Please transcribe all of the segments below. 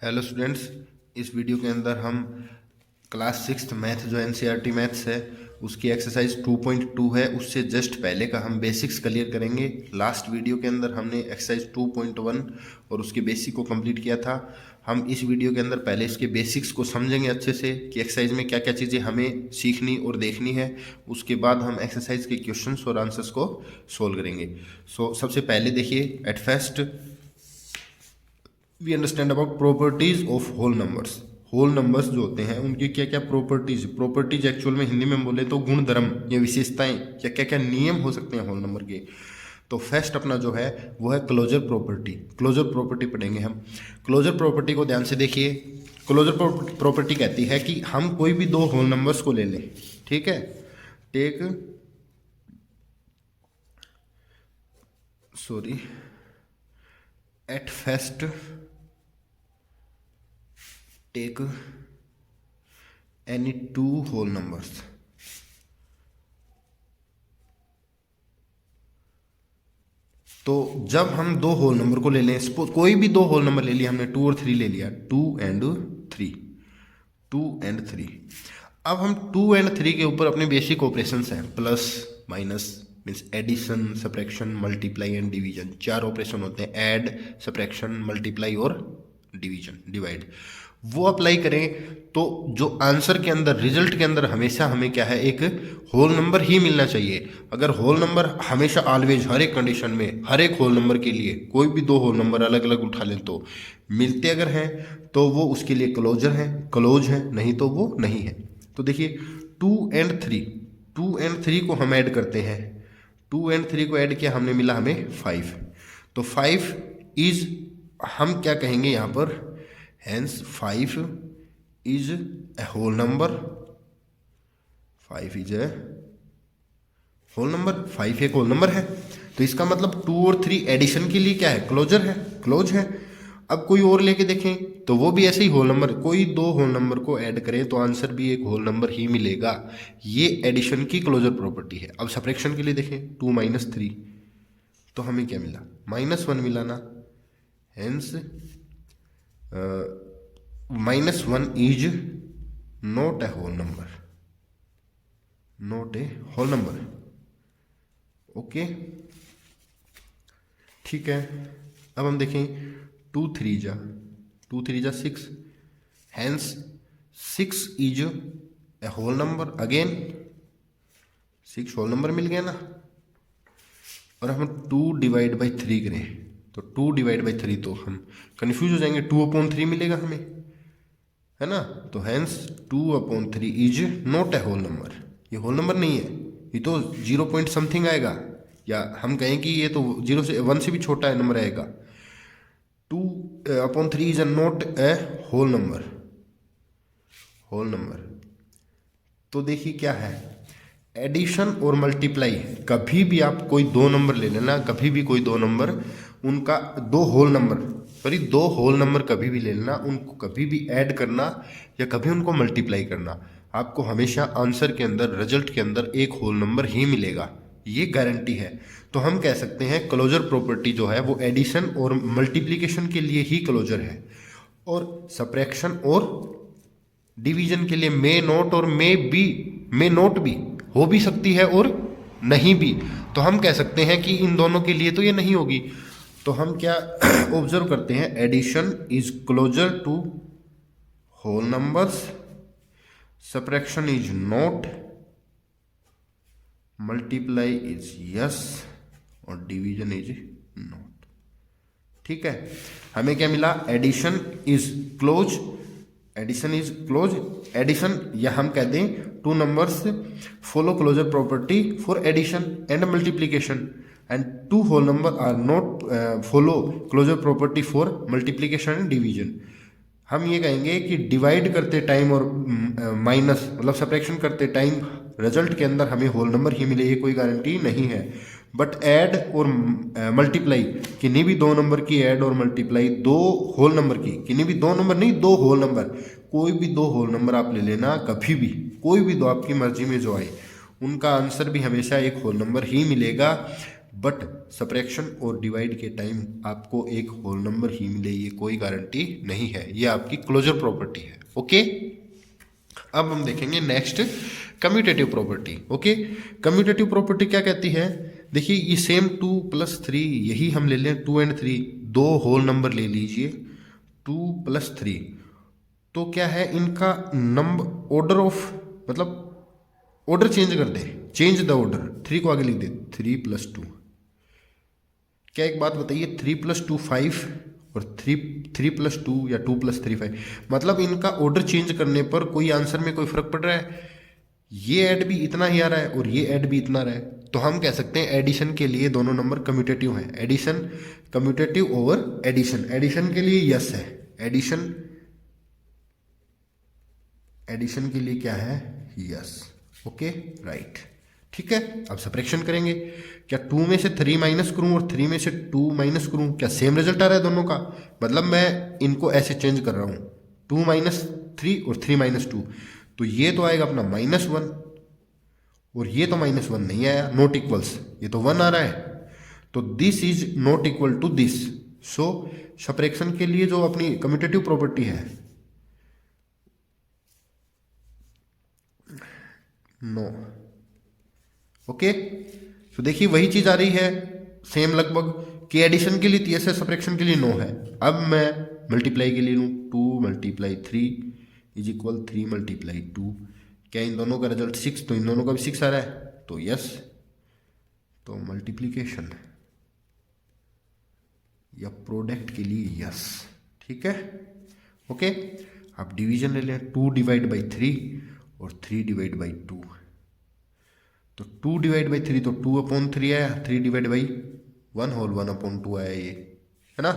Hello students, इस video के अंदर हम क्लास सिक्स्थ मैथ जो एनसीईआरटी मैथ्स है उसकी एक्सरसाइज 2.2 है, उससे जस्ट पहले का हम बेसिक्स क्लियर करेंगे। लास्ट वीडियो के अंदर हमने एक्सरसाइज 2.1 और उसके बेसिक को कंप्लीट किया था। हम इस वीडियो के अंदर पहले इसके बेसिक्स को समझेंगे अच्छे से कि एक्सरसाइज में क्या क्या चीज़ें हमें सीखनी और देखनी है। उसके बाद हम एक्सरसाइज के क्वेश्चंस और आंसर्स को सोल्व करेंगे। सबसे पहले देखिए, at first we understand about properties of whole numbers. Whole numbers जो होते हैं उनकी क्या क्या प्रॉपर्टीज एक्चुअल में हिंदी में बोले तो गुण धर्म या विशेषताएं या क्या क्या नियम हो सकते हैं होल नंबर के। तो फर्स्ट अपना जो है वो है क्लोजर प्रॉपर्टी। क्लोजर प्रॉपर्टी पढ़ेंगे हम। क्लोजर प्रॉपर्टी को ध्यान से देखिए। क्लोजर प्रॉपर्टी कहती है कि हम कोई भी दो होल नंबर्स को ले लें, ठीक है। Take sorry at first take any two whole numbers. तो जब हम दो होल नंबर को ले लें, सपोज कोई भी दो होल नंबर ले लिया हमने, 2 और 3 ले लिया, 2 एंड 3, 2 एंड 3। अब हम 2 एंड 3 के ऊपर अपने बेसिक ऑपरेशंस हैं, plus minus means addition, subtraction, multiply and division. चार ऑपरेशन होते हैं, ऐड, सब्ट्रैक्शन, मल्टीप्लाई और डिवीजन, डिवाइड। वो अप्लाई करें तो जो आंसर के अंदर, रिजल्ट के अंदर हमेशा हमें क्या है, एक होल नंबर ही मिलना चाहिए। अगर होल नंबर हमेशा ऑलवेज हर एक कंडीशन में, हर एक होल नंबर के लिए कोई भी दो होल नंबर अलग अलग उठा लें तो मिलते अगर हैं तो वो उसके लिए क्लोजर है, क्लोज है, नहीं तो वो नहीं है। तो देखिए 2 एंड 3, 2 एंड 3 को हम ऐड करते हैं। 2 एंड 3 को ऐड किया, हमने मिला हमें 5। तो 5 इज, हम क्या कहेंगे यहाँ पर, hence 5 is a whole number। 5 is a whole number, 5 एक होल नंबर है। तो इसका मतलब 2 और 3 एडिशन के लिए क्या है, क्लोजर है, क्लोज है। अब कोई और लेके देखें तो वो भी ऐसे ही होल नंबर, कोई दो होल नंबर को ऐड करें तो आंसर भी एक होल नंबर ही मिलेगा। ये एडिशन की क्लोजर प्रॉपर्टी है। अब सब्ट्रैक्शन के लिए देखें, 2 माइनस 3, तो हमें क्या मिला, -1 मिला ना। Hence -1 is not a whole number, not a whole number. Okay, ठीक है। अब हम देखें 2 3 जा 2 3 जा 6, hence 6 is a whole number. Again 6 whole number मिल गया ना। और हम 2 डिवाइड बाई 3 करें तो 2 डिवाइड बाई 3 तो हम कंफ्यूज हो जाएंगे, 2/3 मिलेगा हमें, है ना। तो hence 2/3 is not a whole number. ये होल नंबर नहीं है, ये तो 0 पॉइंट समथिंग आएगा, या हम कहें कि ये तो 0 से 1 से भी छोटा है नंबर आएगा। 2/3 is not a whole number, whole number. तो देखिए क्या है, एडिशन और मल्टीप्लाई, कभी भी आप कोई दो नंबर ले लेना, कभी भी कोई दो नंबर, उनका दो होल नंबर, सॉरी दो होल नंबर कभी भी ले लेना, उनको कभी भी ऐड करना या कभी उनको मल्टीप्लाई करना, आपको हमेशा आंसर के अंदर, रिजल्ट के अंदर एक होल नंबर ही मिलेगा, ये गारंटी है। तो हम कह सकते हैं क्लोजर प्रॉपर्टी जो है वो एडिशन और मल्टीप्लिकेशन के लिए ही क्लोजर है, और सब्ट्रैक्शन और डिवीजन के लिए मे नॉट और मे नॉट भी हो भी सकती है और नहीं भी। तो हम कह सकते हैं कि इन दोनों के लिए तो ये नहीं होगी। तो हम क्या ऑब्जर्व करते हैं, addition is closure to whole numbers, subtraction is not, multiply is yes, और डिवीजन इज नॉट। ठीक है, हमें क्या मिला, addition is close, addition is close. Addition, या हम कह दें two numbers follow closure property for addition and multiplication, and two whole number are not follow closure property for multiplication and division. हम ये कहेंगे कि डिवाइड करते टाइम और माइनस मतलब सब्ट्रैक्शन करते टाइम रिजल्ट के अंदर हमें होल नंबर ही मिले, ये कोई गारंटी नहीं है। बट ऐड और मल्टीप्लाई, किन्हीं भी दो नंबर की ऐड और मल्टीप्लाई, दो होल नंबर की, किन्हीं भी दो नंबर नहीं, दो होल नंबर, कोई भी दो होल नंबर आप ले लेना, कभी भी कोई भी दो आपकी मर्जी में जो आए, उनका आंसर भी हमेशा एक होल नंबर ही मिलेगा। बट सब्ट्रैक्शन और डिवाइड के टाइम आपको एक होल नंबर ही मिले, ये कोई गारंटी नहीं है, ये आपकी क्लोजर प्रॉपर्टी है। ओके, अब हम देखेंगे next commutative property. Okay, commutative property क्या कहती है, देखिए ये सेम 2 + 3, यही हम ले लें 2 and 3, दो होल नंबर ले लीजिए 2 + 3, तो क्या है इनका नंबर ऑर्डर ऑफ, मतलब ऑर्डर चेंज कर दे, चेंज द ऑर्डर, 3 को आगे लिख दे 3 + 2। क्या एक बात बताइए, 3 + 2 5 और 3 + 2 या 2 + 3 5, मतलब इनका ऑर्डर चेंज करने पर कोई आंसर में कोई फर्क पड़ रहा है? ये ऐड भी इतना ही आ रहा है और ये ऐड भी इतना आ रहा है, तो हम कह सकते हैं एडिशन के लिए दोनों नंबर कम्यूटेटिव हैं। Addition commutative over addition, addition के लिए यस है, एडिशन, एडिशन के लिए क्या है, यस। ओके, राइट, ठीक है। अब सब्ट्रैक्शन करेंगे, क्या 2 में से 3 माइनस करूं और 3 में से 2 माइनस करूं, क्या सेम रिजल्ट आ रहा है दोनों का? मतलब मैं इनको ऐसे चेंज कर रहा हूं, 2 - 3 और 3 - 2, तो ये तो आएगा अपना -1 और ये तो -1 नहीं आया, नॉट इक्वल्स, ये तो 1 आ रहा है, तो this is not equal to this. So subtraction के लिए जो अपनी कम्यूटेटिव प्रॉपर्टी है, नो। ओके, तो देखिए वही चीज आ रही है सेम लगभग, कि एडिशन के लिए यस है, सब्ट्रैक्शन के लिए नो है। अब मैं मल्टीप्लाई के लिए लूँ, 2 × 3 = 3 × 2, क्या इन दोनों का रिजल्ट 6, तो इन दोनों का भी 6 आ रहा है, तो यस। तो मल्टीप्लीकेशन या प्रोडक्ट के लिए यस, ठीक है। ओके, आप डिवीजन ले लें, 2 / 3 और 3 / 2, तो 2 / 3 तो 2/3 आया, 3 / 1 होल 1/2 आया, ये है ना।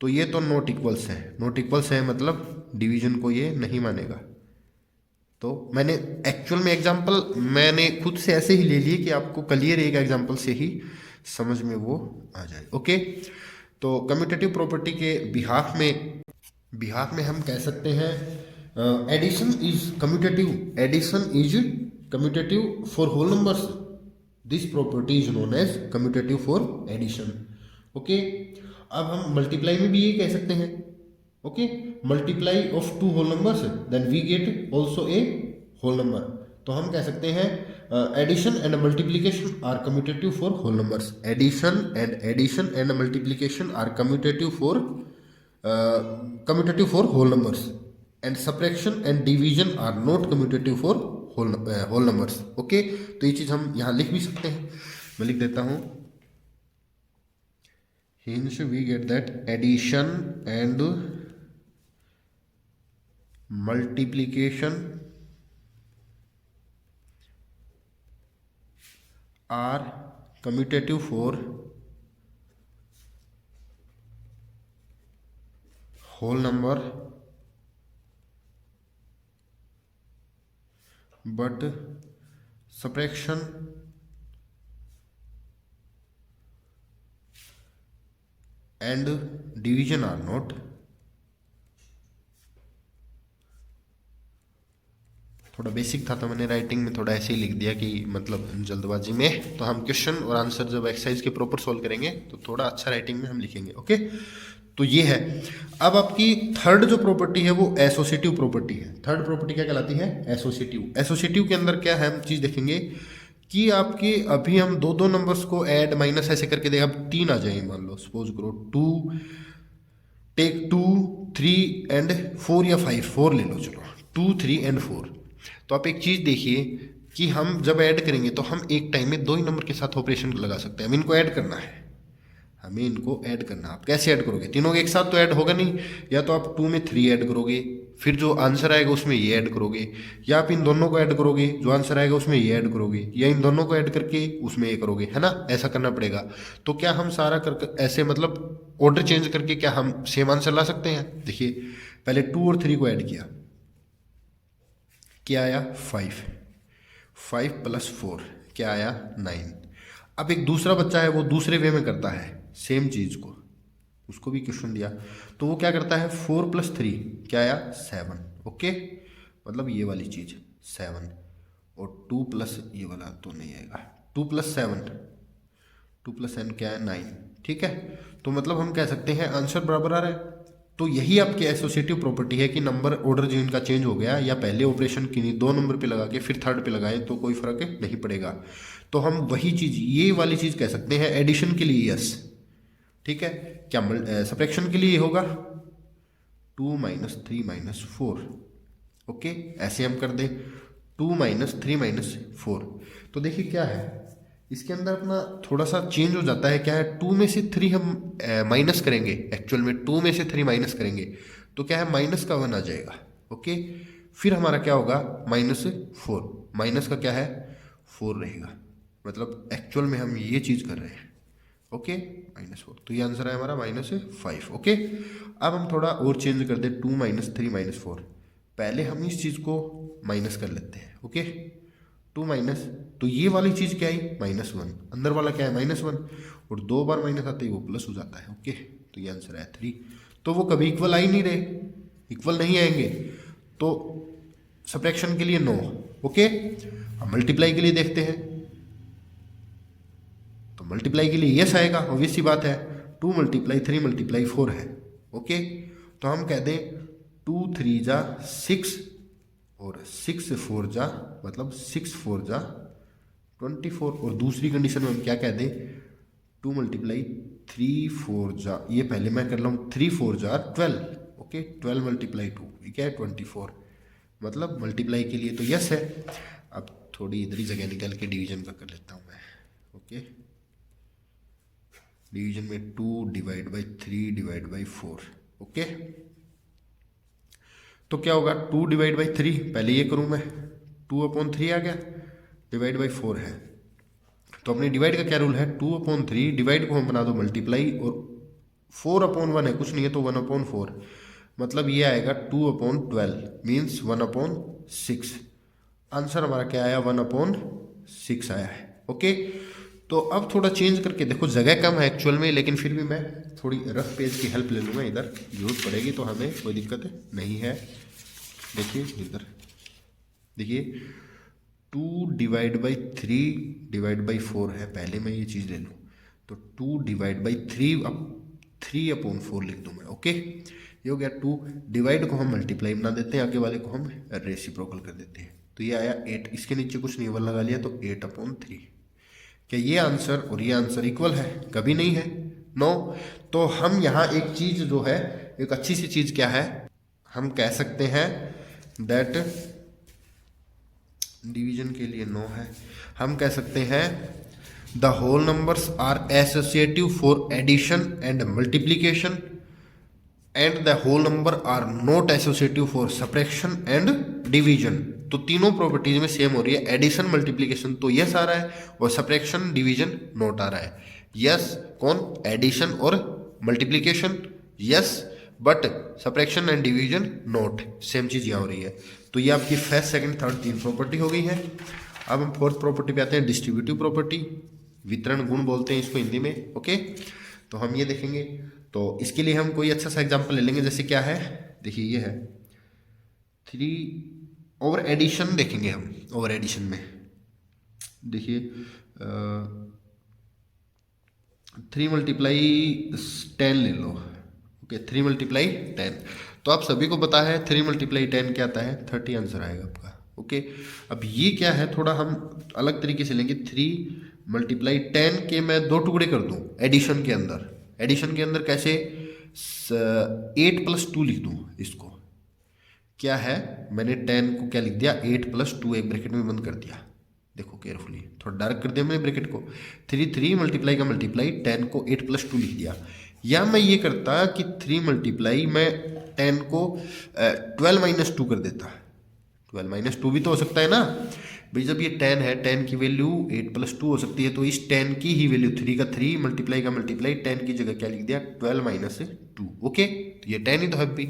तो ये तो नॉट इक्वल्स है, नॉट इक्वल्स है मतलब डिवीजन को ये नहीं मानेगा। तो मैंने एक्चुअल में एग्जांपल मैंने खुद से ऐसे ही ले लिए कि आपको क्लियर एक एग्जांपल से ही समझ में वो आ जाए। ओके, तो कम्यूटेटिव प्रॉपर्टी के बिहाफ में हम कह सकते हैं addition is commutative, addition is commutative for whole numbers, this property is known as commutative for addition. Okay, अब हम मल्टीप्लाई में भी ये कह सकते हैं। Okay, multiply of 2 whole numbers then we get also a whole number, तो हम कह सकते हैं addition and multiplication are commutative for whole numbers, addition and multiplication are commutative for whole numbers, and subtraction and division are not commutative for whole numbers. Okay, तो ये चीज हम यहाँ लिख भी सकते हैं, मैं लिख देता हूँ, hence we get that addition and multiplication are commutative for whole number but subtraction and division are not। थोड़ा बेसिक था तो मैंने राइटिंग में थोड़ा ऐसे ही लिख दिया कि मतलब जल्दबाजी में, तो हम क्वेश्चन और आंसर जब एक्सरसाइज के प्रॉपर सॉल्व करेंगे तो थोड़ा अच्छा राइटिंग में हम लिखेंगे। ओके, तो ये है। अब आपकी थर्ड जो प्रॉपर्टी है वो एसोसिएटिव प्रॉपर्टी है। थर्ड प्रॉपर्टी क्या कहलाती है, एसोसिएटिव। एसोसिएटिव के अंदर क्या है, हम चीज देखेंगे कि आपके अभी हम दो नंबर्स को ऐड माइनस ऐसे करके देखें, अब 3 आ जाए मान लो, सपोज करो 2 टेक 2 3 एंड 4 या 5, 4 ले लो, चलो 2 3 एंड 4। तो आप एक चीज देखिए कि हम जब ऐड करेंगे तो हम एक टाइम में 2 ही नंबर के साथ ऑपरेशन लगा सकते हैं। हमें इनको ऐड करना है, हमें इनको ऐड करना। आप कैसे ऐड करोगे, तीनों के एक साथ तो ऐड होगा नहीं, या तो आप 2 में 3 ऐड करोगे, फिर जो आंसर आएगा उसमें ये ऐड करोगे, या आप इन दोनों को ऐड करोगे, जो आंसर आएगा उसमें ये ऐड करोगे, या इन दोनों को ऐड करके उसमें ये करोगे, है ना, ऐसा करना पड़ेगा। तो क्या हम सारा कर ऐसे मतलब ऑर्डर चेंज करके क्या हम सेम आंसर ला सकते हैं? देखिए पहले 2 और 3 को ऐड किया, क्या आया 5, 5 + 4 क्या आया 9। अब एक दूसरा बच्चा है वो दूसरे वे में करता है सेम चीज को, उसको भी क्वेश्चन दिया तो वो क्या करता है 4 + 3 क्या आया 7। ओके, मतलब ये वाली चीज 7, और 2 प्लस ये वाला तो नहीं आएगा, 2 + 7 2 + n क्या है 9, ठीक है। तो मतलब हम कह सकते हैं आंसर बराबर आ रहा है। तो यही आपकी एसोसिएटिव प्रॉपर्टी है कि नंबर ऑर्डर जो इनका चेंज हो गया या पहले ऑपरेशन किन्हीं 2 नंबर पे लगा के फिर थर्ड पे लगाएं तो कोई फर्क नहीं पड़ेगा। तो हम वही चीज़ ये वाली चीज़ कह सकते हैं एडिशन के लिए यस, ठीक है। क्या सब्ट्रैक्शन के लिए ये होगा 2 - 3 - 4, ओके। ऐसे हम कर दें 2 - 3 - 4। तो देखिए क्या है इसके अंदर अपना थोड़ा सा चेंज हो जाता है। क्या है 2 में से 3 हम माइनस करेंगे, एक्चुअल में 2 में से 3 माइनस करेंगे तो क्या है माइनस का 1 आ जाएगा, ओके। फिर हमारा क्या होगा -4, माइनस का क्या है 4 रहेगा, मतलब एक्चुअल में हम ये चीज़ कर रहे हैं, ओके। -4, तो ये आंसर है हमारा -5, ओके। अब हम थोड़ा और चेंज कर दें 2 - 3 - 4। पहले हम इस चीज़ को माइनस कर लेते हैं, ओके। 2 माइनस, तो ये वाली चीज़ क्या आई -1, अंदर वाला क्या है -1, और 2 बार माइनस आते ही वो प्लस हो जाता है, ओके। तो ये आंसर है 3। तो वो कभी इक्वल आ ही नहीं रहे, इक्वल नहीं आएंगे, तो सब्ट्रैक्शन के लिए नो, ओके। अब मल्टीप्लाई के लिए देखते हैं, तो मल्टीप्लाई के लिए यस आएगा, ऑब्वियस सी बात है। 2 × 3 × 4 है, ओके। तो हम कह दें 2 × 3 = 6 और 6 × 4 = मतलब 6 × 4 = 24। और दूसरी कंडीशन में हम क्या कह दें 2 × 3 × 4 ये पहले मैं कर रहा हूँ 3 × 4 = 12, ओके। 12 × 2 ये क्या है 24, मतलब मल्टीप्लाई के लिए तो यस है। अब थोड़ी इधर ही जगह निकाल के डिवीजन का कर लेता हूँ मैं, ओके। डिवीजन में 2 / 3 / 4, ओके। तो क्या होगा 2 / 3, पहले ये करूं मैं 2/3 आ गया, डिवाइड बाई 4 है। तो अपने डिवाइड का क्या रूल है 2/3, डिवाइड को हम बना दो मल्टीप्लाई, और 4/1 है, कुछ नहीं है तो 1/4, मतलब ये आएगा 2/12 मीन्स 1/6। आंसर हमारा क्या आया 1/6 आया है, ओके। तो अब थोड़ा चेंज करके देखो, जगह कम है एक्चुअल में, लेकिन फिर भी मैं थोड़ी रफ पेज की हेल्प ले लूँगा, इधर जरूरत पड़ेगी तो हमें कोई दिक्कत नहीं है। देखिए इधर देखिए 2 / 3 / 4 है, पहले मैं ये चीज़ ले लूँ तो 2 / 3 अब 3/4 लिख दूँ मैं, ओके। ये हो गया 2, डिवाइड को हम मल्टीप्लाई बना देते हैं, आगे वाले को हम रेसिप्रोकल कर देते हैं, तो ये आया 8, इसके नीचे कुछ नहीं 1 लगा लिया तो 8/3। क्या ये आंसर और ये आंसर इक्वल है? कभी नहीं है, नो। तो हम यहाँ एक चीज़ जो है, एक अच्छी सी चीज़ क्या है, हम कह सकते हैं दैट डिवीजन के लिए नो है, हम कह सकते हैं the whole numbers are associative for addition and multiplication and the whole number are not associative for subtraction and division. तो तीनों प्रॉपर्टीज में सेम हो रही है, एडिशन मल्टीप्लीकेशन तो यस आ रहा है और सब्ट्रैक्शन डिवीजन नॉट आ रहा है। यस कौन, एडिशन और multiplication yes, but subtraction and division not, same चीज़ यहाँ हो रही है। तो ये आपकी फर्स्ट सेकंड थर्ड 3 प्रॉपर्टी हो गई है। अब हम फोर्थ प्रॉपर्टी पे आते हैं, डिस्ट्रीब्यूटिव प्रॉपर्टी, वितरण गुण बोलते हैं इसको हिंदी में, ओके। तो हम ये देखेंगे, तो इसके लिए हम कोई अच्छा सा एग्जांपल ले लेंगे, जैसे क्या है, देखिए ये है 3 ओवर एडिशन देखेंगे हम। ओवर एडिशन में देखिए 3 × 10 ले लो, ओके। 3 × 10, तो आप सभी को पता है 3 × 10 क्या आता है 30 आंसर आएगा आपका, ओके। अब ये क्या है, थोड़ा हम अलग तरीके से लेंगे, 3 × 10 के मैं 2 टुकड़े कर दूं एडिशन के अंदर। एडिशन के अंदर कैसे, 8 + 2 लिख दूं इसको। क्या है, मैंने 10 को क्या लिख दिया 8 + 2 एक ब्रैकेट में बंद कर दिया, देखो केयरफुली, थोड़ा डार्क कर दिया मैंने ब्रैकेट को। 3 मल्टीप्लाई का मल्टीप्लाई 10 को 8 + 2 लिख दिया। या मैं ये करता कि 3 मल्टीप्लाई मैं 10 को 12 - 2 कर देता। 12 - 2 भी तो हो सकता है ना भाई, जब ये 10 है 10 की वैल्यू 8 + 2 हो सकती है, तो इस 10 की ही वैल्यू 3 का 3 मल्टीप्लाई का मल्टीप्लाई 10 की जगह क्या लिख दिया 12 - 2, ओके। तो ये 10 ही तो है भी।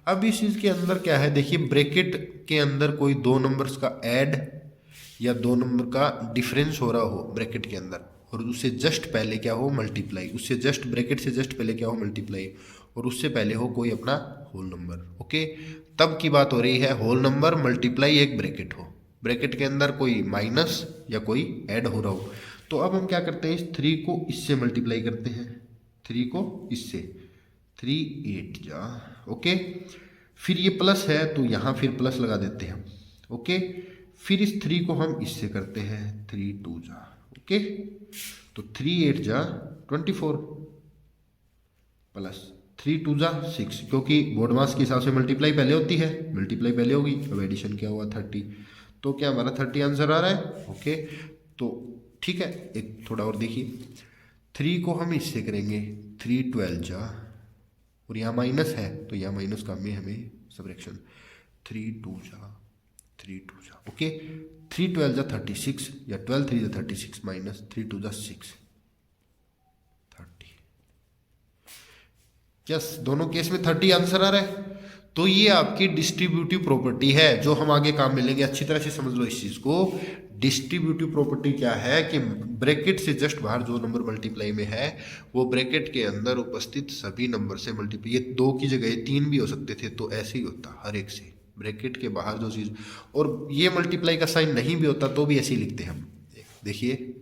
अब इस चीज़ के अंदर क्या है, देखिए ब्रैकेट के अंदर कोई 2 नंबर्स का ऐड या 2 नंबर का डिफरेंस हो रहा हो ब्रैकेट के अंदर, और उससे जस्ट पहले क्या हो मल्टीप्लाई, उससे जस्ट ब्रैकेट से जस्ट पहले क्या हो मल्टीप्लाई, और उससे पहले हो कोई अपना होल नंबर, ओके। तब की बात हो रही है होल नंबर मल्टीप्लाई एक ब्रैकेट हो, ब्रैकेट के अंदर कोई माइनस या कोई ऐड हो रहा हो, तो अब हम क्या करते हैं, इस 3 को इससे मल्टीप्लाई करते हैं, 3 को इससे, 3 8 जा, ओके। फिर ये प्लस है तो यहाँ फिर प्लस लगा देते हैं हम, ओके। फिर इस 3 को हम इससे करते हैं, 3 2 जा, ओके। तो 3 8 जा 24 प्लस 3 2 जा 6, क्योंकि बोर्ड मास के हिसाब से मल्टीप्लाई पहले होती है, मल्टीप्लाई पहले होगी। अब एडिशन क्या हुआ 30, तो क्या हमारा 30 आंसर आ रहा है, ओके। तो ठीक है, एक थोड़ा और देखिए, 3 को हम इससे करेंगे, 3 12 जा, और यहाँ माइनस है तो यहाँ माइनस का में हमें सबट्रैक्शन, 3 2 जा 3 2 जा, ओके। 3 12 जा 36 या 12 3 जा 36 माइनस 3 2 जा 6 30। यस, दोनों केस में 30 आंसर आ रहा है। तो ये आपकी डिस्ट्रीब्यूटिव प्रॉपर्टी है जो हम आगे काम में लेंगे। अच्छी तरह से समझ लो इस चीज को। डिस्ट्रीब्यूटिव प्रॉपर्टी क्या है कि ब्रैकेट से जस्ट बाहर जो नंबर मल्टीप्लाई में है वो ब्रैकेट के अंदर उपस्थित सभी नंबर से मल्टीप्लाई, ये 2 की जगह 3 भी हो सकते थे, तो ऐसे ही होता हर एक से, ब्रैकेट के बाहर जो चीज, और ये मल्टीप्लाई का साइन नहीं भी होता तो भी ऐसे ही लिखते हैं हम। देखिए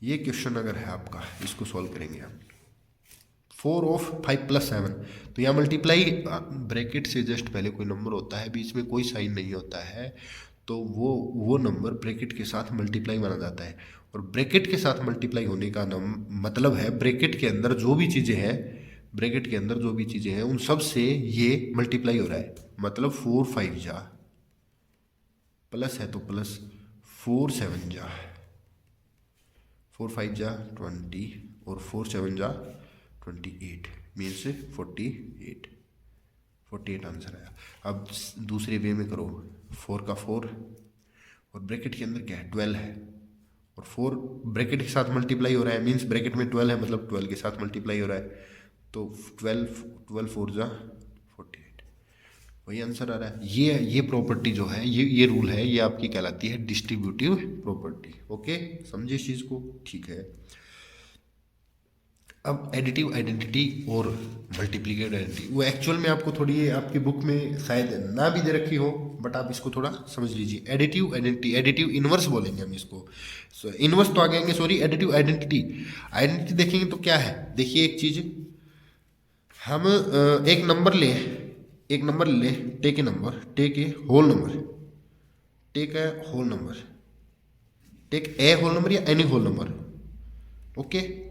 ये क्वेश्चन अगर है आपका, इसको सॉल्व करेंगे हम, 4 ऑफ 5 + 7, तो यहाँ मल्टीप्लाई ब्रैकेट से जस्ट पहले कोई नंबर होता है, बीच में कोई साइन नहीं होता है, तो वो नंबर ब्रैकेट के साथ मल्टीप्लाई माना जाता है। और ब्रैकेट के साथ मल्टीप्लाई होने का मतलब है ब्रैकेट के अंदर जो भी चीज़ें हैं, ब्रैकेट के अंदर जो भी चीज़ें हैं उन सब से ये मल्टीप्लाई हो रहा है। मतलब 4 5 जा, प्लस है तो प्लस 4 7 जा, 4 5 जा 20 और 4 7 जा 28, मीन्स 48 आंसर आया। अब दूसरे वे में करो, 4 का 4 और ब्रैकेट के अंदर क्या है 12 है, और 4 ब्रैकेट के साथ मल्टीप्लाई हो रहा है, मीन्स ब्रैकेट में 12 है, मतलब 12 के साथ मल्टीप्लाई हो रहा है, तो 12 4 जा 48, वही आंसर आ रहा है। ये प्रॉपर्टी जो है, ये रूल है, ये आपकी कहलाती है डिस्ट्रीब्यूटिव प्रॉपर्टी। ओके, समझे इस चीज़ को, ठीक है। अब एडिटिव आइडेंटिटी और मल्टीप्लिकेटिव आइडेंटिटी, वो एक्चुअल में आपको थोड़ी आपकी बुक में शायद ना भी दे रखी हो, बट आप इसको थोड़ा समझ लीजिए। एडिटिव आइडेंटिटी, एडिटिव इनवर्स बोलेंगे हम इसको, इनवर्स तो आ गएंगे, सॉरी, एडिटिव आइडेंटिटी देखेंगे तो क्या है। देखिए एक चीज, हम एक नंबर ले take a whole number, take a whole number या एनी होल नंबर, ओके।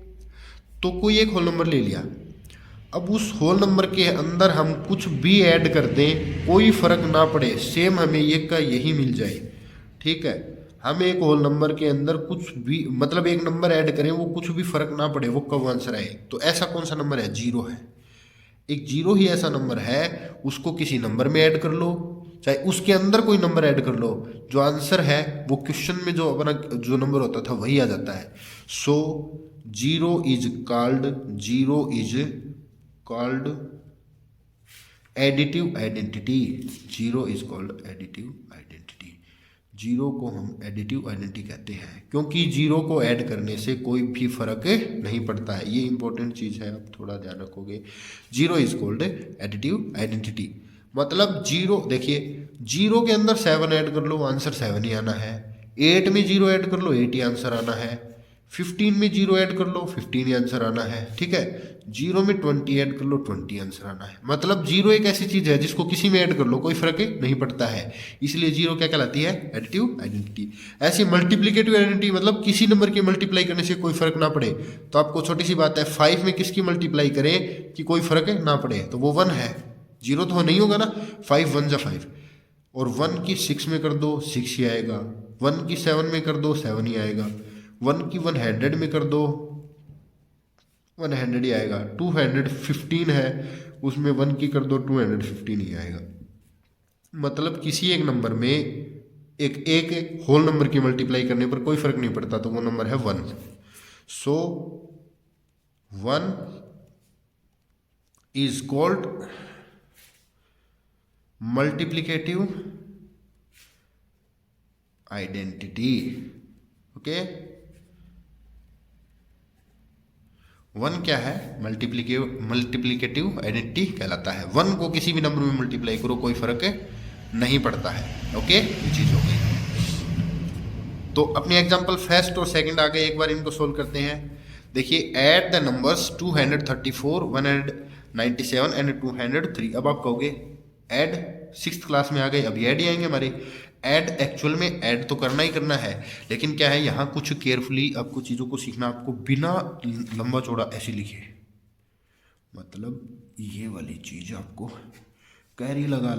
तो कोई एक होल नंबर ले लिया, अब उस होल नंबर के अंदर हम कुछ भी ऐड कर दें, कोई फर्क ना पड़े, सेम हमें ये का यही मिल जाए, ठीक है। हम एक होल नंबर के अंदर कुछ भी, मतलब एक नंबर ऐड करें, वो कुछ भी फर्क ना पड़े, वो कब आंसर आए। तो ऐसा कौन सा नंबर है, 0 है। एक 0 ही ऐसा नंबर है, उसको किसी नंबर में ऐड कर लो, चाहे उसके अंदर कोई नंबर ऐड कर लो, जो आंसर है वो क्वेश्चन में जो अपना जो नंबर होता था वही आ जाता है। सो 0 is called additive identity. 0 is called additive identity. 0 को हम एडिटिव आइडेंटिटी कहते हैं, क्योंकि 0 को ऐड करने से कोई भी फर्क नहीं पड़ता है। ये इंपॉर्टेंट चीज़ है, आप थोड़ा ध्यान रखोगे। 0 इज कॉल्ड एडिटिव आइडेंटिटी, मतलब 0, देखिए 0 के अंदर 7 ऐड कर लो, आंसर 7 ही आना है। 8 में 0 ऐड कर लो, 8 ही आंसर आना है। 15 में 0 ऐड कर लो, 15 ही आंसर आना है, ठीक है। 0 में 20 ऐड कर लो, 20 आंसर आना है। मतलब 0 एक ऐसी चीज है जिसको किसी में ऐड कर लो कोई फर्क नहीं पड़ता है, इसलिए 0 क्या कहलाती है, एडिटिव आइडेंटिटी। ऐसी मल्टीप्लिकेटिव आइडेंटिटी, मतलब किसी नंबर की मल्टीप्लाई करने से कोई फर्क ना पड़े। तो आपको छोटी सी बात है, 5 में किसकी मल्टीप्लाई करें कि कोई फर्क ना पड़े, तो वो 1 है। 0 तो नहीं होगा ना, 5 1 जा 5, और 1 की 6 में कर दो 6 ही आएगा, 1 की 7 में कर दो 7 ही आएगा, 1 की 100 में कर दो 100 ही आएगा। 215 है, उसमें 1 की कर दो 215 ही आएगा। मतलब किसी एक नंबर में एक होल नंबर की मल्टीप्लाई करने पर कोई फर्क नहीं पड़ता, तो वो नंबर है 1। सो 1 is called multiplicative identity, okay. 1 क्या है, मल्टीप्लिकेटिव आइडेंटिटी कहलाता है। 1 को किसी भी नंबर में मल्टीप्लाई करो कोई फर्क नहीं पड़ता है, ओके। ये चीज हो गई। तो अपने एग्जांपल फर्स्ट और सेकंड आगे एक बार इनको सोल्व करते हैं। देखिए ऐड द नंबर्स 234, 197 एंड 203। अब आप कहोगे ऐड, सिक्स्थ क्लास में आ गए, अभी ऐड ही आएंगे हमारे। ऐड एक्चुअल में ऐड तो करना ही करना है, लेकिन क्या है यहाँ कुछ केयरफुली आपको चीज़ों को सीखना, आपको बिना लंबा चौड़ा ऐसे लिखे, मतलब ये वाली चीज़ आपको कैरी लगा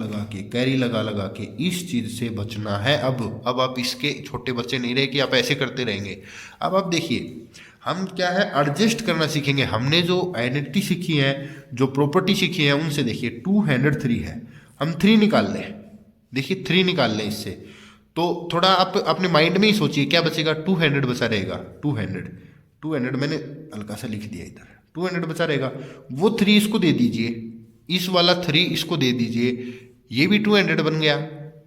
लगा के इस चीज़ से बचना है। अब आप इसके छोटे बच्चे नहीं रहे कि आप ऐसे करते रहेंगे। अब आप देखिए हम क्या है एडजस्ट करना सीखेंगे। हमने जो आइडेंटिटी सीखी है, जो प्रॉपर्टी सीखी है, उनसे देखिए 203 है, हम 3 निकाल लें। देखिए 3 निकाल लें इससे, तो थोड़ा आप अपने माइंड में ही सोचिए क्या बचेगा। 200 बचा रहेगा, 200 मैंने हल्का सा लिख दिया इधर, 200 बचा रहेगा। वो 3 इसको दे दीजिए, इस वाला 3 इसको दे दीजिए, ये भी 200 बन गया।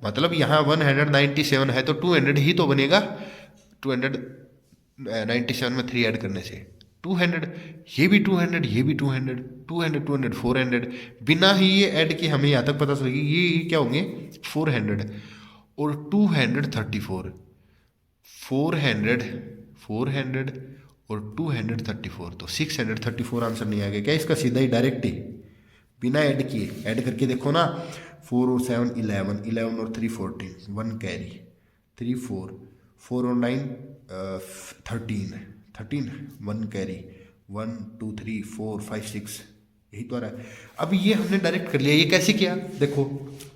मतलब यहाँ 197 है तो 200 ही तो बनेगा। 297 में 3 ऐड करने से 200, ये भी 200, ये भी 200, 200 200 400। बिना ही ये ऐड के हमें यहाँ तक पता चलेगी ये क्या होंगे 400 और 234, 400 400 और 234, तो 634 आंसर नहीं आ गया क्या इसका? सीधा ही डायरेक्ट ही बिना ऐड किए, ऐड करके देखो ना। 4 और 7 11, 11 और 3 14, 1 कैरी, 3 4, 4 और 9 13, 1 कैरी, 1 2 3 4 5 6, यही तो आ रहा है। अब ये हमने डायरेक्ट कर लिया। ये कैसे किया देखो,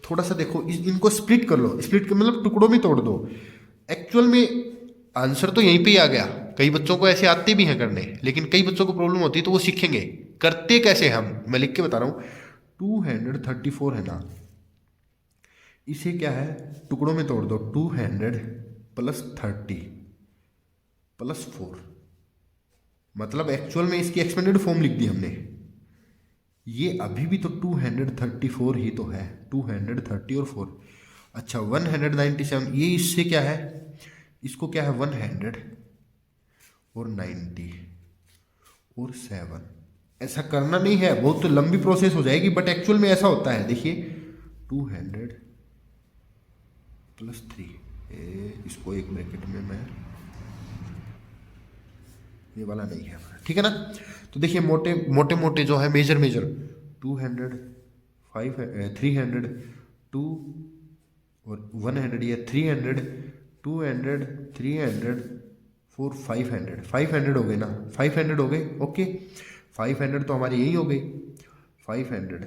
थोड़ा सा देखो, इनको स्प्लिट कर लो। स्प्लिट कर मतलब टुकड़ों में तोड़ दो। एक्चुअल में आंसर तो यहीं पे ही आ गया। कई बच्चों को ऐसे आते भी हैं करने, लेकिन कई बच्चों को प्रॉब्लम होती है तो वो सीखेंगे करते कैसे। मैं लिख के बता रहा हूँ, 234 है ना, इसे क्या है टुकड़ों में तोड़ दो। 200 प्लस 30 प्लस 4, मतलब एक्चुअल में इसकी एक्सपेंडेड फॉर्म लिख दी हमने। ये अभी भी तो 234 ही तो है, 230 और 4। अच्छा 197, ये इससे क्या है, इसको क्या है 100 और 90 और 7। ऐसा करना नहीं है, बहुत तो लंबी प्रोसेस हो जाएगी, बट एक्चुअल में ऐसा होता है। देखिए 200 प्लस 3, इसको एक ब्रैकेट में मैं, ये वाला नहीं है, ठीक है ना। तो देखिए मोटे जो है मेजर 200 5 300 2 और 100, या 300 200 300 4 500 हो गए ना, 500 हो गए। ओके 500 तो हमारी यही हो गई। 500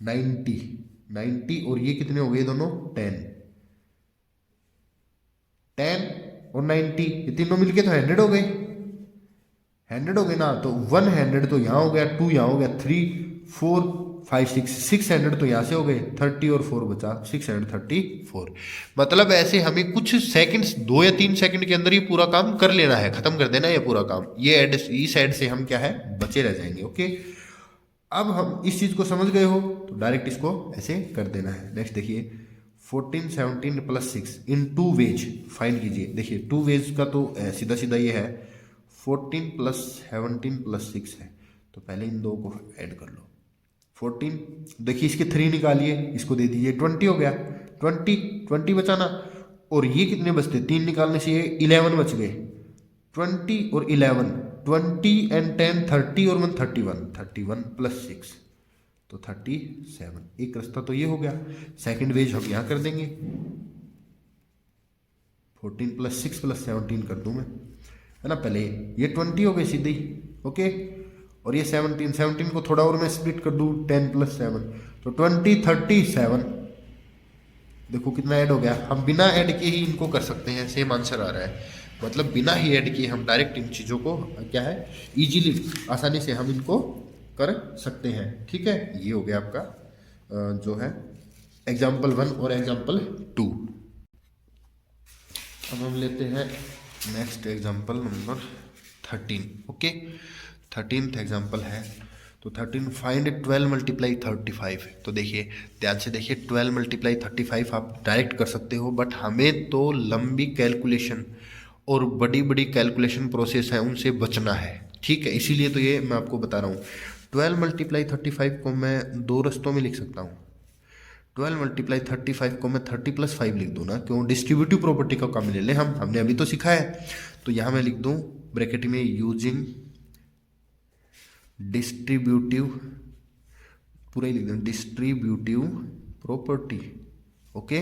90 और ये कितने हो गए दोनों 10 और 90, ये तीनों मिलके तो 100 हो गए। 100 हो गए ना, तो 100 तो यहाँ हो गया, 2 यहाँ हो गया, 3 4 5 600 तो यहाँ से हो गए, 30 और 4 बचा 634। मतलब ऐसे हमें कुछ सेकंड्स, 2 या 3 सेकंड के अंदर ये पूरा काम कर लेना है, खत्म कर देना है ये पूरा काम। ये ऐड, इस ऐड से हम क्या है बचे रह जाएंगे। ओके अब हम इस चीज को समझ गए हो तो डायरेक्ट इसको ऐसे कर देना है। नेक्स्ट देखिए 14 17 प्लस 6 इन 2 वेज फाइंड कीजिए। देखिए 2 वेज का तो सीधा सीधा ये है, 14 प्लस 17 प्लस 6 है, तो पहले इन दो को ऐड कर लो। 14, देखिए इसके 3 निकालिए, इसको दे दीजिए, 20 हो गया। 20 बचाना, और ये कितने बचते, 3 निकालने से ये 11 बच गए। 20 और 11, 20 एंड 10 30 और 1 31 प्लस 6 तो 37। एक रास्ता तो ये हो गया। सेकंड वेज हम यहाँ कर देंगे, 14 प्लस 6 प्लस 17 कर दूं मैं, है ना। पहले ये 20 हो गए सीधे, ओके, और ये 17 को थोड़ा और मैं स्प्लिट कर दूं, 10 प्लस 7 तो 20 37। देखो कितना ऐड हो गया। हम बिना ऐड के ही इनको कर सकते हैं, सेम आंसर आ रहा है। मतलब बिना ही ऐड किए हम डायरेक्ट इन चीज़ों को क्या है इजीली, आसानी से हम इनको कर सकते हैं। ठीक है, ये हो गया आपका जो है एग्जाम्पल 1 और एग्जाम्पल 2। अब हम लेते हैं next example number 13। Okay 13th example है, तो 13 फाइंड 12 मल्टीप्लाई 35। तो देखिए ध्यान से देखिए, 12 मल्टीप्लाई 35 आप डायरेक्ट कर सकते हो, बट हमें तो लंबी कैलकुलेशन और बड़ी बड़ी कैलकुलेशन प्रोसेस है उनसे बचना है। ठीक है, इसीलिए तो ये मैं आपको बता रहा हूँ। 12 मल्टीप्लाई 35 को मैं 2 रस्तों में लिख सकता हूँ। 12 मल्टीप्लाई 35 को मैं 30 + 5 लिख दूँ ना, क्यों? डिस्ट्रीब्यूटिव प्रॉपर्टी का काम ले लें हमने अभी तो सीखा है। तो यहाँ मैं लिख दूँ ब्रैकेट में यूजिंग डिस्ट्रीब्यूटिव, पूरा ही लिख दूँ डिस्ट्रीब्यूटिव प्रॉपर्टी। ओके,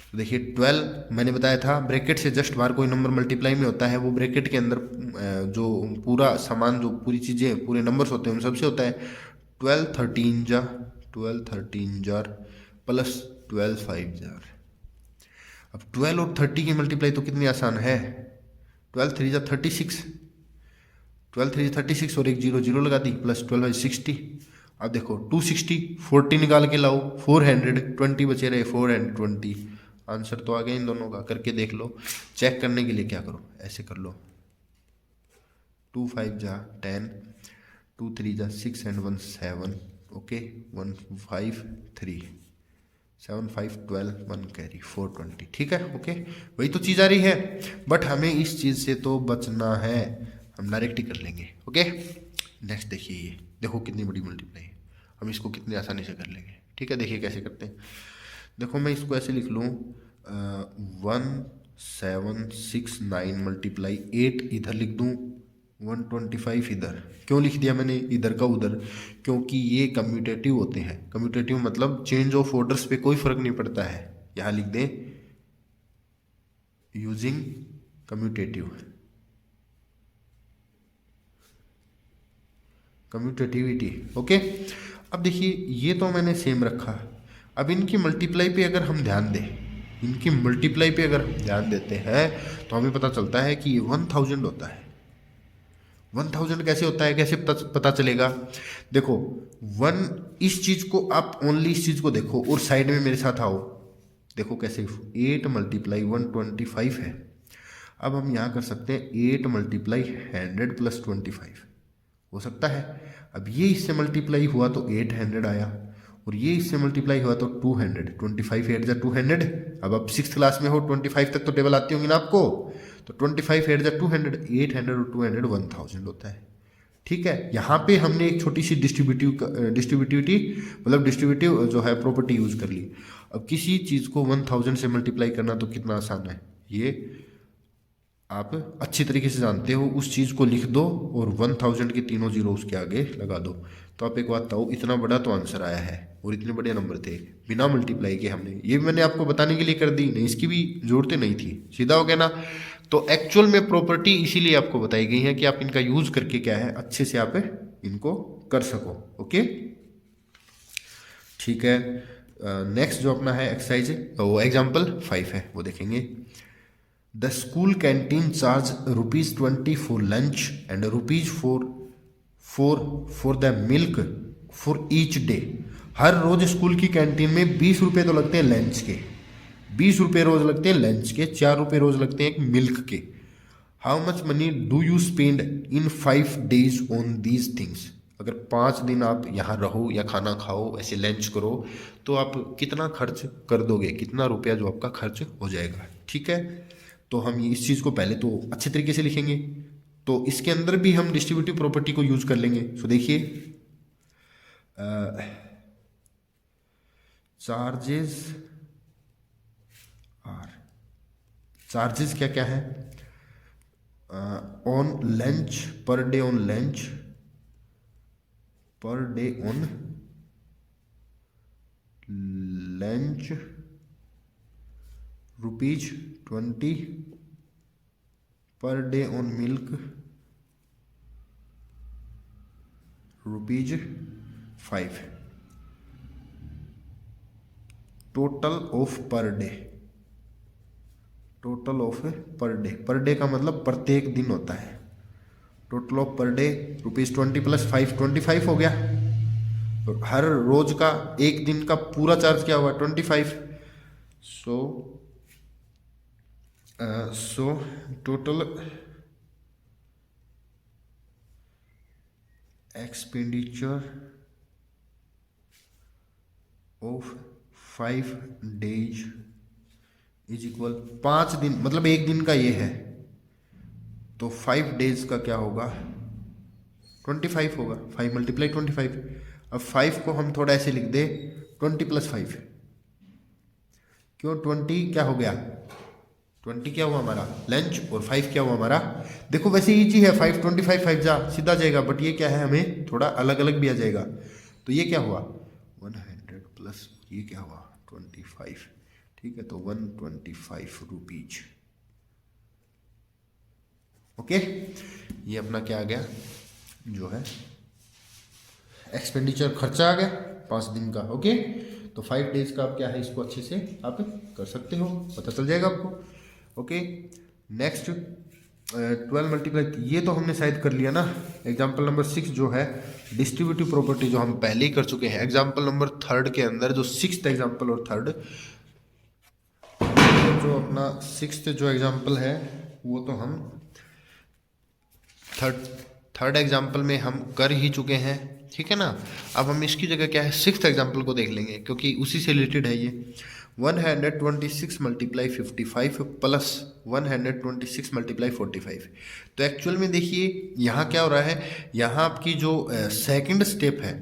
तो देखिए 12 मैंने बताया था ब्रैकेट से जस्ट बाहर कोई नंबर मल्टीप्लाई में होता है, वो ब्रैकेट के अंदर जो पूरा सामान, जो पूरी चीज़ें, पूरे नंबर्स होते हैं उन सबसे होता है 12 13 जार प्लस 12 5 जार। अब 12 और 30 की मल्टीप्लाई तो कितनी आसान है, 12 3 जा 36, 12 3 36 और एक 0 0 लगा दी, प्लस 12 60। अब देखो 260, 40 निकाल के लाओ, 420 बचे रहे, 420। आंसर तो आ गया इन दोनों का, करके देख लो। चेक करने के लिए क्या करो, ऐसे कर लो, 2 5 जा 10, 2 3 जा 6 एंड 1 7, ओके 1 5 3, 7 5 12, 1 कैरी 420, ठीक है। ओके, वही तो चीज़ आ रही है, बट हमें इस चीज़ से तो बचना है, हम डायरेक्ट ही कर लेंगे। ओके, नेक्स्ट देखिए, ये देखो कितनी बड़ी मल्टीप्लाई है, हम इसको कितनी आसानी से कर लेंगे। ठीक है, देखिए कैसे करते हैं। देखो मैं इसको ऐसे लिख लूँ 1 7 6 9 मल्टीप्लाई 8 इधर लिख दूँ, 125 इधर। क्यों लिख दिया मैंने इधर का उधर, क्योंकि ये कम्यूटेटिव होते हैं। कम्यूटेटिव मतलब चेंज ऑफ ऑर्डर्स पे कोई फर्क नहीं पड़ता है। यहाँ लिख दें यूजिंग कम्यूटेटिव, कम्यूटेटिविटी। ओके, अब देखिए ये तो मैंने सेम रखा। अब इनकी मल्टीप्लाई पे अगर हम ध्यान दें, इनकी मल्टीप्लाई पे अगर हम ध्यान देते हैं तो हमें पता चलता है कि ये 1000 होता है। 1000 कैसे होता है, कैसे पता चलेगा? देखो 1, इस चीज़ को आप ओनली इस चीज़ को देखो और साइड में मेरे साथ आओ, देखो कैसे 8 मल्टीप्लाई 125 है। अब हम यहाँ कर सकते हैं 8 मल्टीप्लाई 100 प्लस 25 हो सकता है। अब ये इससे मल्टीप्लाई हुआ तो 800 आया, और ये इससे मल्टीप्लाई हुआ तो 200, 25 8 जा 200। अब आप 6th क्लास में हो, 25 तक तो टेबल आती होंगी ना आपको, तो 25 8 जा 200, 800 और 200 1000 होता है। ठीक है, यहाँ पे हमने एक छोटी सी डिस्ट्रीब्यूटिविटी मतलब डिस्ट्रीब्यूटिव जो है प्रॉपर्टी यूज कर ली। अब किसी चीज़ को 1000 से मल्टीप्लाई करना तो कितना आसान है, ये आप अच्छी तरीके से जानते हो। उस चीज़ को लिख दो और 1000 के तीनों जीरो उसके आगे लगा दो, तो आप एक बात बताओ, इतना बड़ा तो आंसर आया है और इतने बड़े नंबर थे बिना मल्टीप्लाई के हमने। ये मैंने आपको बताने के लिए कर दी, नहीं इसकी भी जरूरत नहीं थी, सीधा हो गया ना। तो एक्चुअल में प्रॉपर्टी इसीलिए आपको बताई गई है कि आप इनका यूज करके क्या है अच्छे से आप इनको कर सको। ओके, ठीक है। नेक्स्ट जो अपना है एक्सरसाइज वो एग्जाम्पल 5 है, वो देखेंगे। The school canteen charge ₹20 for lunch and ₹4 for the milk for each day. हर रोज स्कूल की कैंटीन में 20 रुपये तो लगते हैं लंच के, 20 रुपये रोज लगते हैं लंच के, 4 रुपये रोज लगते हैं एक मिल्क के। How much money do you spend in 5 days on these things. अगर 5 दिन आप यहाँ रहो या खाना खाओ, ऐसे लंच करो, तो आप कितना खर्च कर दोगे, कितना रुपया जो आपका खर्च हो जाएगा। ठीक है, तो हम इस चीज़ को पहले तो अच्छे तरीके से लिखेंगे, तो इसके अंदर भी हम डिस्ट्रीब्यूटिव प्रॉपर्टी को यूज कर लेंगे। सो देखिए चार्जेस क्या क्या है, on lunch, per day on lunch, per day on lunch ₹20, per day on milk ₹5, total of per day, total of per day का मतलब प्रत्येक दिन होता है। Total of per day ₹20 plus 5 25 हो गया। तो हर रोज का एक दिन का पूरा चार्ज क्या हुआ 25। So total expenditure of 5 days is equal 5 दिन, मतलब एक दिन का ये है, तो 5 days का क्या होगा 25 होगा, 5 मल्टीप्लाई 25। अब 5 को हम थोड़ा ऐसे लिख दे 20 + 5, क्यों 20 क्या हो गया, 20 क्या हुआ हमारा लंच, और 5 क्या हुआ हमारा, देखो वैसे इजी है, 5 25 5 जा सीधा जाएगा, बट ये क्या है हमें थोड़ा अलग अलग भी आ जाएगा। तो ये क्या हुआ 100 प्लस ये क्या हुआ 25, ठीक है, तो 125 रुपीज। ओके, ये अपना क्या आ गया जो है एक्सपेंडिचर, खर्चा आ गया 5 दिन का। ओके, तो 5 डेज का आप क्या है इसको अच्छे से आप कर सकते हो, पता चल जाएगा आपको। ओके, नेक्स्ट 12 मल्टीप्लाई, ये तो हमने शायद कर लिया ना। एग्जाम्पल नंबर 6 जो है डिस्ट्रीब्यूटिव प्रॉपर्टी, जो हम पहले ही कर चुके हैं। एग्जाम्पल नंबर 3 के अंदर जो 6th एग्जाम्पल और 3rd, जो अपना 6th जो एग्जाम्पल है वो तो हम थर्ड एग्जाम्पल में हम कर ही चुके हैं, ठीक है ना। अब हम इसकी जगह क्या है 6th एग्जाम्पल को देख लेंगे, क्योंकि उसी से रिलेटेड है ये। 126 × 55 प्लस 126 × 45। तो एक्चुअल में देखिए यहाँ क्या हो रहा है, यहाँ आपकी जो सेकंड स्टेप है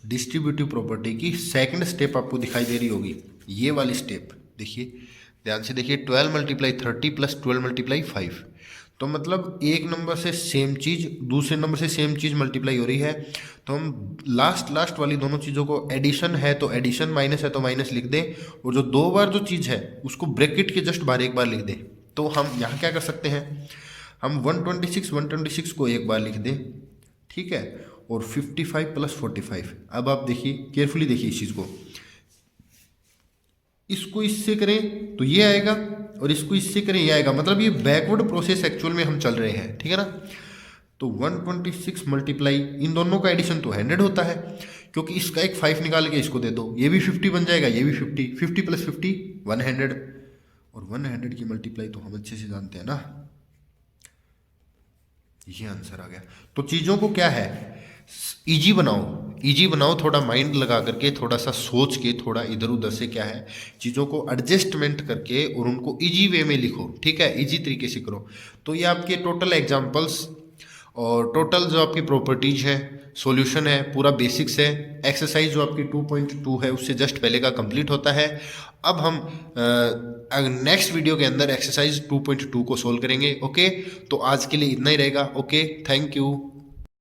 डिस्ट्रीब्यूटिव प्रॉपर्टी की, सेकंड स्टेप आपको दिखाई दे रही होगी, ये वाली स्टेप देखिए, ध्यान से देखिए, 12 × 30 प्लस 12 × 5। तो मतलब एक नंबर से सेम चीज़ दूसरे नंबर से सेम चीज़ मल्टीप्लाई हो रही है, तो हम लास्ट वाली दोनों चीज़ों को, एडिशन है तो एडिशन, माइनस है तो माइनस लिख दें, और जो 2 बार जो चीज़ है उसको ब्रैकेट के जस्ट बाहर एक बार लिख दें। तो हम यहाँ क्या कर सकते हैं, हम 126 को एक बार लिख दें, ठीक है, और 55 + 45। अब आप देखिए, केयरफुली देखिए इस चीज़ को, इसको इससे करें तो ये आएगा, और इसको इससे करें ये आएगा, मतलब ये बैकवर्ड प्रोसेस एक्चुअल में हम चल रहे हैं, ठीक है ना। तो 126 मल्टीप्लाई इन दोनों का एडिशन तो 100 होता है, क्योंकि इसका एक 5 निकाल के इसको दे दो, ये भी 50 बन जाएगा, ये भी 50, 50 + 50 100, और 100 की मल्टीप्लाई तो हम अच्छे से जानते हैं ना, ये आंसर आ गया। तो चीज़ों को क्या है इजी बनाओ, थोड़ा माइंड लगा करके, थोड़ा सा सोच के, थोड़ा इधर उधर से क्या है चीज़ों को एडजस्टमेंट करके और उनको इजी वे में लिखो, ठीक है, इजी तरीके से करो। तो ये आपके टोटल एग्जांपल्स और टोटल जो आपकी प्रॉपर्टीज है, सॉल्यूशन है, पूरा बेसिक्स है। एक्सरसाइज जो आपकी 2.2 है उससे जस्ट पहले का कंप्लीट होता है। अब हम नेक्स्ट वीडियो के अंदर एक्सरसाइज 2.2 को सोल्व करेंगे। ओके, तो आज के लिए इतना ही रहेगा। Okay, thank you.